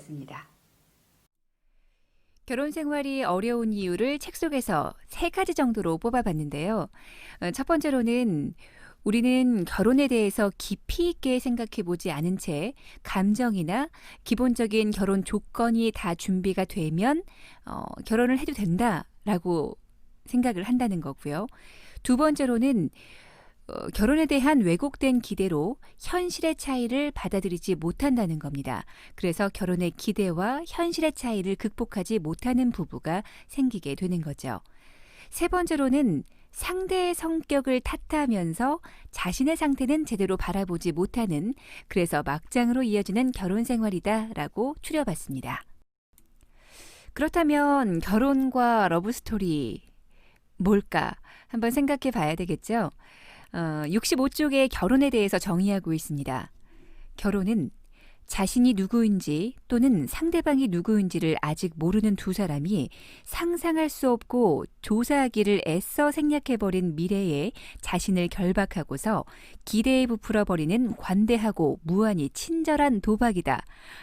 들어보겠습니다. 결혼 생활이 어려운 이유를 책 속에서 3가지 정도로 뽑아봤는데요. 첫 번째로는 우리는 결혼에 대해서 깊이 있게 생각해 보지 않은 채 감정이나 기본적인 결혼 조건이 다 준비가 되면 결혼을 해도 된다라고 생각을 한다는 거고요. 두 번째로는 결혼에 대한 왜곡된 기대로 현실의 차이를 받아들이지 못한다는 겁니다. 그래서 결혼의 기대와 현실의 차이를 극복하지 못하는 부부가 생기게 되는 거죠. 세 번째로는 상대의 성격을 탓하면서 자신의 상태는 제대로 바라보지 못하는, 그래서 막장으로 이어지는 결혼 생활이다라고 추려봤습니다. 그렇다면 결혼과 러브스토리 뭘까? 한번 생각해 봐야 되겠죠? 65쪽의 결혼에 대해서 정의하고 있습니다. 결혼은 자신이 누구인지 또는 상대방이 누구인지를 아직 모르는 두 사람이 상상할 수 없고 조사하기를 애써 생략해버린 미래에 자신을 결박하고서 기대에 부풀어버리는 관대하고 무한히 친절한 도박이다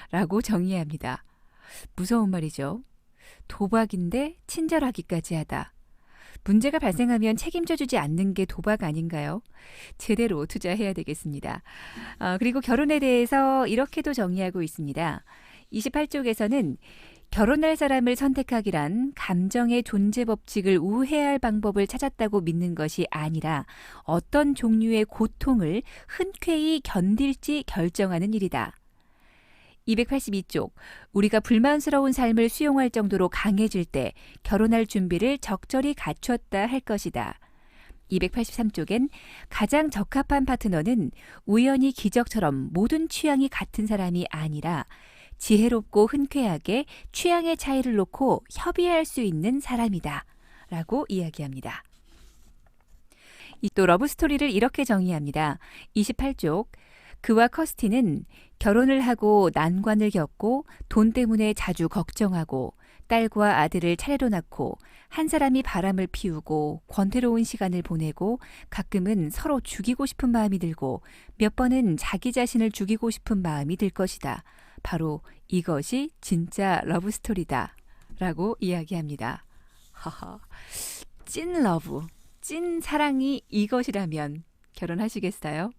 라고 정의합니다. 무서운 말이죠. 도박인데 친절하기까지 하다. 문제가 발생하면 책임져 주지 않는 게 도박 아닌가요? 제대로 투자해야 되겠습니다. 그리고 결혼에 대해서 이렇게도 정의하고 있습니다. 28쪽에서는 결혼할 사람을 선택하기란 감정의 존재 법칙을 우회할 방법을 찾았다고 믿는 것이 아니라 어떤 종류의 고통을 흔쾌히 견딜지 결정하는 일이다. 282쪽, 우리가 불만스러운 삶을 수용할 정도로 강해질 때 결혼할 준비를 적절히 갖췄다 할 것이다. 283쪽엔 가장 적합한 파트너는 우연히 기적처럼 모든 취향이 같은 사람이 아니라 지혜롭고 흔쾌하게 취향의 차이를 놓고 협의할 수 있는 사람이다 라고 이야기합니다. 또 러브스토리를 이렇게 정의합니다. 28쪽, 그와 커스티는 결혼을 하고 난관을 겪고 돈 때문에 자주 걱정하고 딸과 아들을 차례로 낳고 한 사람이 바람을 피우고 권태로운 시간을 보내고 가끔은 서로 죽이고 싶은 마음이 들고 몇 번은 자기 자신을 죽이고 싶은 마음이 들 것이다. 바로 이것이 진짜 러브스토리다 라고 이야기합니다. 하하, 찐 러브, 찐 사랑이 이것이라면 결혼하시겠어요?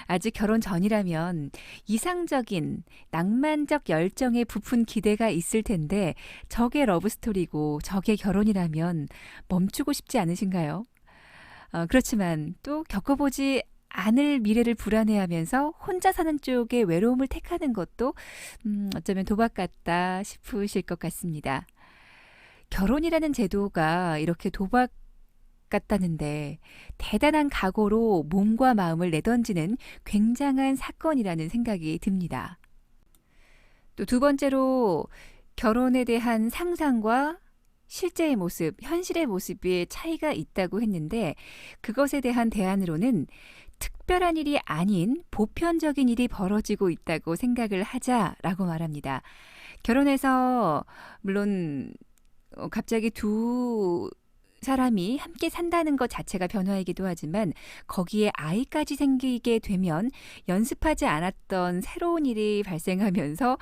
아직 결혼 전이라면 이상적인 낭만적 열정에 부푼 기대가 있을 텐데 저게 러브스토리고 저게 결혼이라면 멈추고 싶지 않으신가요? 그렇지만 또 겪어보지 않을 미래를 불안해하면서 혼자 사는 쪽의 외로움을 택하는 것도 어쩌면 도박 같다 싶으실 것 같습니다. 결혼이라는 제도가 이렇게 도박 같다는데 대단한 각오로 몸과 마음을 내던지는 굉장한 사건이라는 생각이 듭니다. 또 두 번째로 결혼에 대한 상상과 실제의 모습, 현실의 모습의 차이가 있다고 했는데 그것에 대한 대안으로는 특별한 일이 아닌 보편적인 일이 벌어지고 있다고 생각을 하자라고 말합니다. 결혼해서 물론 갑자기 두 사람이 함께 산다는 것 자체가 변화이기도 하지만 거기에 아이까지 생기게 되면 연습하지 않았던 새로운 일이 발생하면서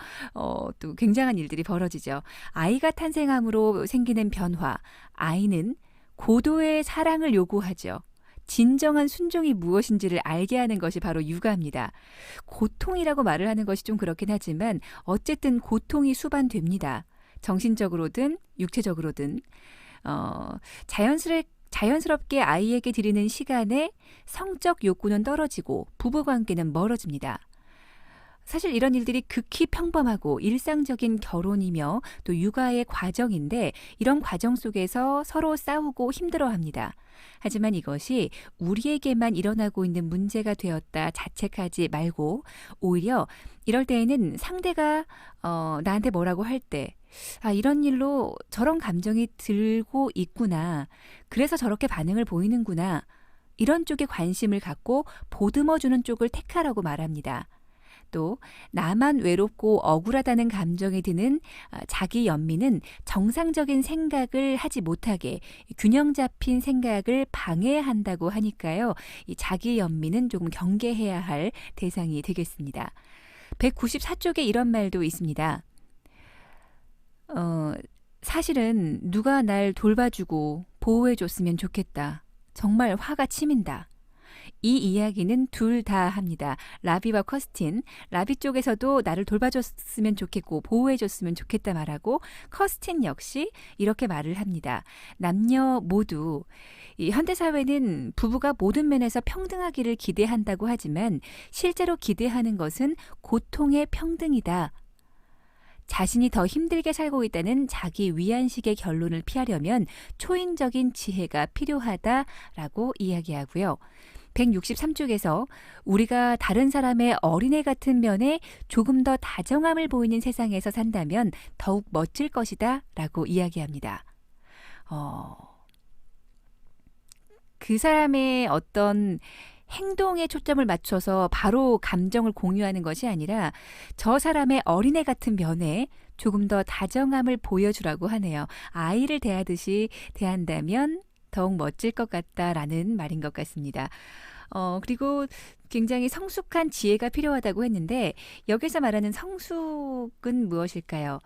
또 굉장한 일들이 벌어지죠. 아이가 탄생함으로 생기는 변화, 아이는 고도의 사랑을 요구하죠. 진정한 순종이 무엇인지를 알게 하는 것이 바로 육아입니다. 고통이라고 말을 하는 것이 좀 그렇긴 하지만 어쨌든 고통이 수반됩니다. 정신적으로든 육체적으로든. 자연스럽게 아이에게 드리는 시간에 성적 욕구는 떨어지고 부부관계는 멀어집니다. 사실 이런 일들이 극히 평범하고 일상적인 결혼이며 또 육아의 과정인데 이런 과정 속에서 서로 싸우고 힘들어합니다. 하지만 이것이 우리에게만 일어나고 있는 문제가 되었다 자책하지 말고 오히려 이럴 때에는 상대가 나한테 뭐라고 할 때 이런 일로 저런 감정이 들고 있구나. 그래서 저렇게 반응을 보이는구나. 이런 쪽에 관심을 갖고 보듬어주는 쪽을 택하라고 말합니다. 또 나만 외롭고 억울하다는 감정이 드는 자기 연민은 정상적인 생각을 하지 못하게 균형 잡힌 생각을 방해한다고 하니까요. 이 자기 연민은 조금 경계해야 할 대상이 되겠습니다. 194쪽에 이런 말도 있습니다. 어, 사실은 누가 날 돌봐주고 보호해줬으면 좋겠다. 정말 화가 치민다. 이 이야기는 둘 다 합니다. 라비와 커스틴. 라비 쪽에서도 나를 돌봐줬으면 좋겠고 보호해줬으면 좋겠다 말하고 커스틴 역시 이렇게 말을 합니다. 남녀 모두 이 현대사회는 부부가 모든 면에서 평등하기를 기대한다고 하지만 실제로 기대하는 것은 고통의 평등이다. 자신이 더 힘들게 살고 있다는 자기 위안식의 결론을 피하려면 초인적인 지혜가 필요하다라고 이야기하고요. 163쪽에서 우리가 다른 사람의 어린애 같은 면에 조금 더 다정함을 보이는 세상에서 산다면 더욱 멋질 것이다 라고 이야기합니다. 그 사람의 어떤 행동에 초점을 맞춰서 바로 감정을 공유하는 것이 아니라 저 사람의 어린애 같은 면에 조금 더 다정함을 보여주라고 하네요. 아이를 대하듯이 대한다면 더욱 멋질 것 같다라는 말인 것 같습니다. 그리고 굉장히 성숙한 지혜가 필요하다고 했는데 여기서 말하는 성숙은 무엇일까요?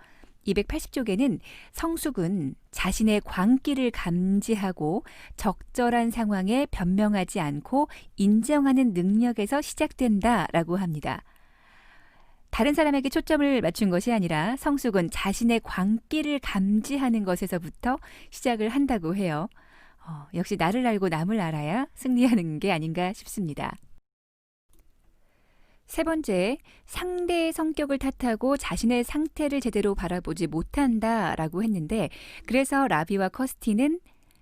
280쪽에는 성숙은 자신의 광기를 감지하고 적절한 상황에 변명하지 않고 인정하는 능력에서 시작된다라고 합니다. 다른 사람에게 초점을 맞춘 것이 아니라 성숙은 자신의 광기를 감지하는 것에서부터 시작을 한다고 해요. 역시 나를 알고 남을 알아야 승리하는 게 아닌가 싶습니다. 세 번째, 상대의 성격을 탓하고 자신의 상태를 제대로 바라보지 못한다라고 했는데 그래서 라비와 커스틴은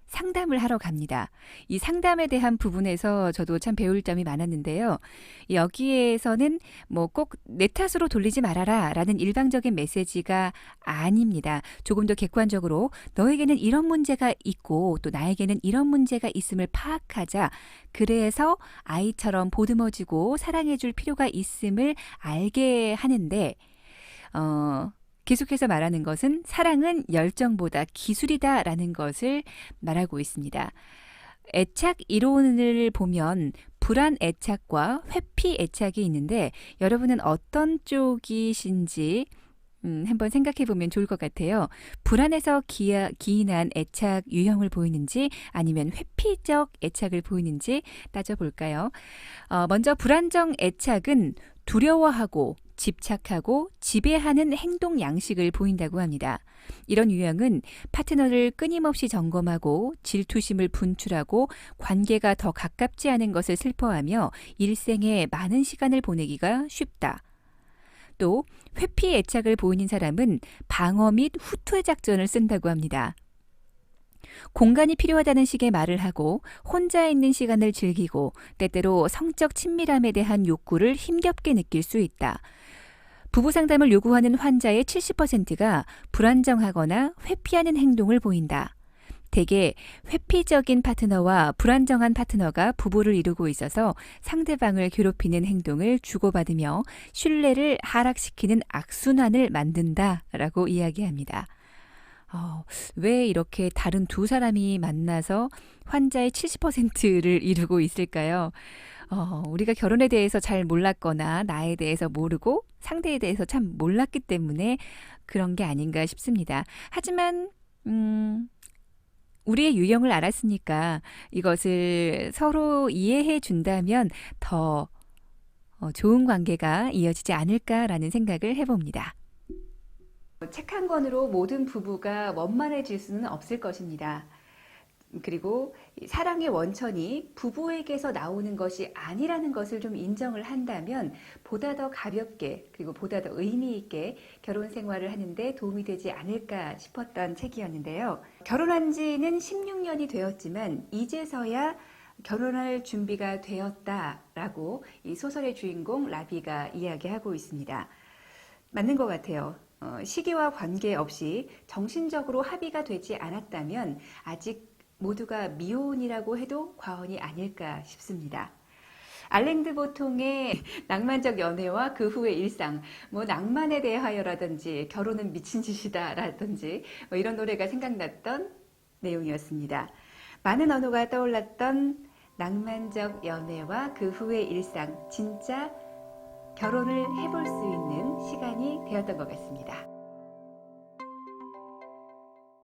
상담을 하러 갑니다. 이 상담에 대한 부분에서 저도 참 배울 점이 많았는데요. 여기에서는 뭐 꼭 내 탓으로 돌리지 말아라 라는 일방적인 메시지가 아닙니다. 조금 더 객관적으로 너에게는 이런 문제가 있고 또 나에게는 이런 문제가 있음을 파악하자. 그래서 아이처럼 보듬어주고 사랑해줄 필요가 있음을 알게 하는데 계속해서 말하는 것은 사랑은 열정보다 기술이다라는 것을 말하고 있습니다. 애착 이론을 보면 불안 애착과 회피 애착이 있는데 여러분은 어떤 쪽이신지 한번 생각해 보면 좋을 것 같아요. 불안해서 기인한 애착 유형을 보이는지 아니면 회피적 애착을 보이는지 따져볼까요? 먼저 불안정 애착은 두려워하고 집착하고 지배하는 행동 양식을 보인다고 합니다. 이런 유형은 파트너를 끊임없이 점검하고 질투심을 분출하고 관계가 더 가깝지 않은 것을 슬퍼하며 일생에 많은 시간을 보내기가 쉽다. 또 회피 애착을 보이는 사람은 방어 및 후퇴 작전을 쓴다고 합니다. 공간이 필요하다는 식의 말을 하고 혼자 있는 시간을 즐기고 때때로 성적 친밀함에 대한 욕구를 힘겹게 느낄 수 있다. 부부 상담을 요구하는 환자의 70%가 불안정하거나 회피하는 행동을 보인다. 대개 회피적인 파트너와 불안정한 파트너가 부부를 이루고 있어서 상대방을 괴롭히는 행동을 주고받으며 신뢰를 하락시키는 악순환을 만든다라고 이야기합니다. 왜 이렇게 다른 두 사람이 만나서 환자의 70%를 이루고 있을까요? 우리가 결혼에 대해서 잘 몰랐거나 나에 대해서 모르고 상대에 대해서 참 몰랐기 때문에 그런 게 아닌가 싶습니다. 하지만 우리의 유형을 알았으니까 이것을 서로 이해해 준다면 더 좋은 관계가 이어지지 않을까라는 생각을 해봅니다. 책 한 권으로 모든 부부가 원만해질 수는 없을 것입니다. 그리고 사랑의 원천이 부부에게서 나오는 것이 아니라는 것을 좀 인정을 한다면 보다 더 가볍게 그리고 보다 더 의미 있게 결혼 생활을 하는데 도움이 되지 않을까 싶었던 책이었는데요. 결혼한 지는 16년이 되었지만 이제서야 결혼할 준비가 되었다라고 이 소설의 주인공 라비가 이야기하고 있습니다. 맞는 것 같아요. 시기와 관계없이 정신적으로 합의가 되지 않았다면 아직 모두가 미혼이라고 해도 과언이 아닐까 싶습니다. 알랭드 보통의 낭만적 연애와 그 후의 일상, 낭만에 대하여라든지 결혼은 미친 짓이다 라든지 이런 노래가 생각났던 내용이었습니다. 많은 언어가 떠올랐던 낭만적 연애와 그 후의 일상, 진짜 결혼을 해볼 수 있는 시간이 되었던 것 같습니다.